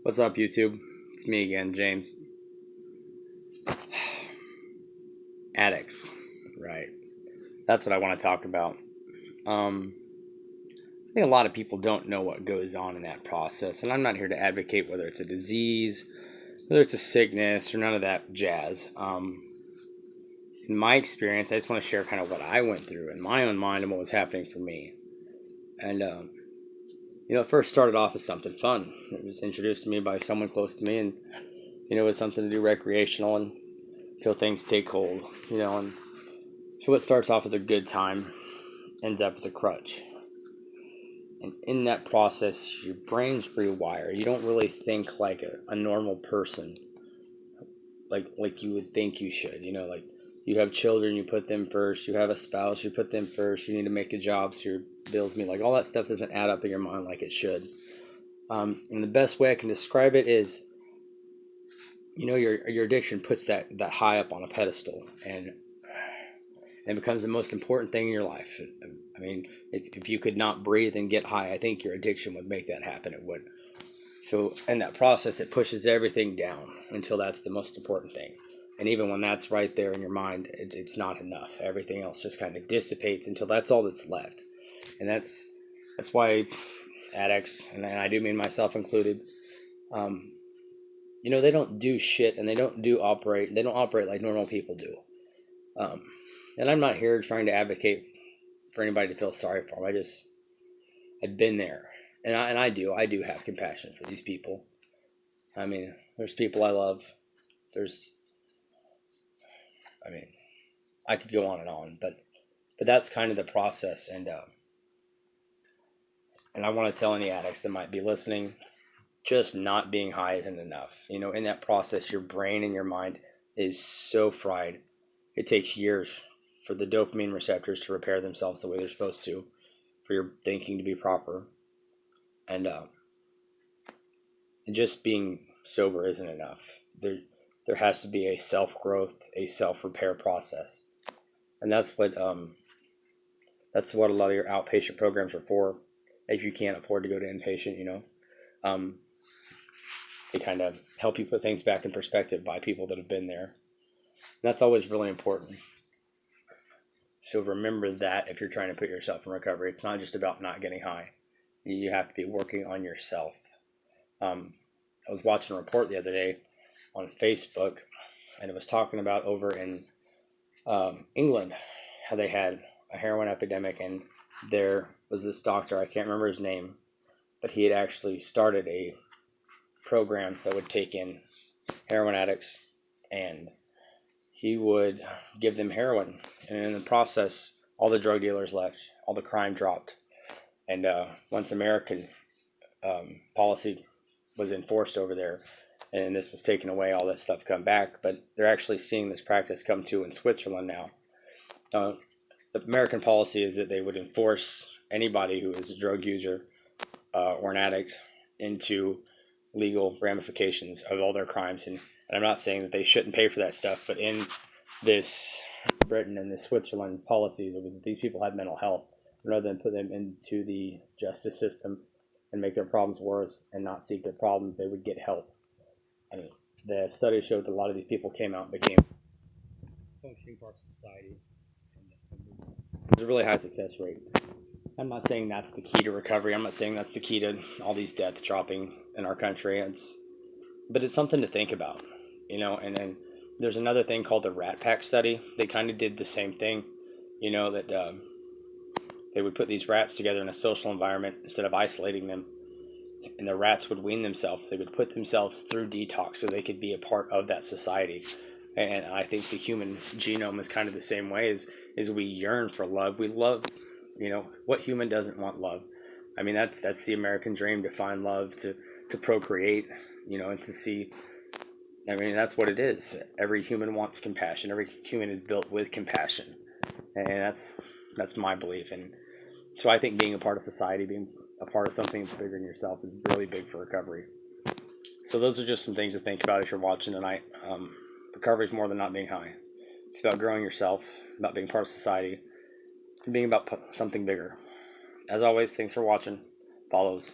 What's up, YouTube? It's me again, James. Addicts, right? That's what I want to talk about. I think a lot of people don't know what goes on in that process, and I'm not here to advocate whether it's a disease, whether it's a sickness, or none of that jazz. In my experience, I just want to share kind of what I went through in my own mind and what was happening for me. And it first started off as something fun. It was introduced to me by someone close to me, and it was something to do recreational and until things take hold, and so what starts off as a good time ends up as a crutch. And in that process, your brain's rewired. You don't really think like a normal person, like you would think you should. Like you have children, you put them first. You have a spouse, you put them first. You need to make a job so your bills meet. Like all that stuff doesn't add up in your mind like it should. And the best way I can describe it is, your addiction puts that high up on a pedestal, and it becomes the most important thing in your life. I mean, if you could not breathe and get high, I think your addiction would make that happen. It would. So in that process, it pushes everything down until that's the most important thing. And even when that's right there in your mind, it's not enough. Everything else just kind of dissipates until that's all that's left. And that's why addicts, and I do mean myself included, they don't do shit, and they don't operate like normal people do. And I'm not here trying to advocate for anybody to feel sorry for them. I've been there, and I do have compassion for these people. I mean, there's people I love. I could go on, but that's kind of the process, and I want to tell any addicts that might be listening, just not being high isn't enough. In that process, your brain and your mind is so fried. It takes years for the dopamine receptors to repair themselves the way they're supposed to, for your thinking to be proper. And just being sober isn't enough. There has to be a self-growth, a self-repair process. And that's what a lot of your outpatient programs are for. If you can't afford to go to inpatient, they kind of help you put things back in perspective by people that have been there. And that's always really important. So remember that if you're trying to put yourself in recovery, it's not just about not getting high. You have to be working on yourself. I was watching a report the other day on Facebook, and it was talking about over in England how they had a heroin epidemic, and there was this doctor, I can't remember his name, but he had actually started a program that would take in heroin addicts, and he would give them heroin, and in the process, all the drug dealers left, all the crime dropped, and once American policy was enforced over there, and this was taken away, all this stuff come back, but they're actually seeing this practice come to in Switzerland now. The American policy is that they would enforce anybody who is a drug user or an addict into legal ramifications of all their crimes, and I'm not saying that they shouldn't pay for that stuff, but in this Britain and this Switzerland policy, it was that these people had mental health, rather than put them into the justice system and make their problems worse and not seek their problems, they would get help. I mean, the study showed that a lot of these people came out and became functioning parts of society. There's a really high success rate. I'm not saying that's the key to recovery. I'm not saying that's the key to all these deaths dropping in our country. But it's something to think about, And then there's another thing called the Rat Pack study. They kind of did the same thing, that they would put these rats together in a social environment instead of isolating them, and the rats would wean themselves. They would put themselves through detox so they could be a part of that society. And I think the human genome is kind of the same way, is we yearn for love. We love, what human doesn't want love? I mean, that's the American dream, to find love, to procreate, and to see. I mean, that's what it is. Every human wants compassion. Every human is built with compassion, and that's my belief. And so I think being a part of society, being a part of something that's bigger than yourself, is really big for recovery. So those are just some things to think about if you're watching tonight. Recovery is more than not being high. It's about growing yourself, about being part of society, and being about something bigger. As always, thanks for watching. Follows.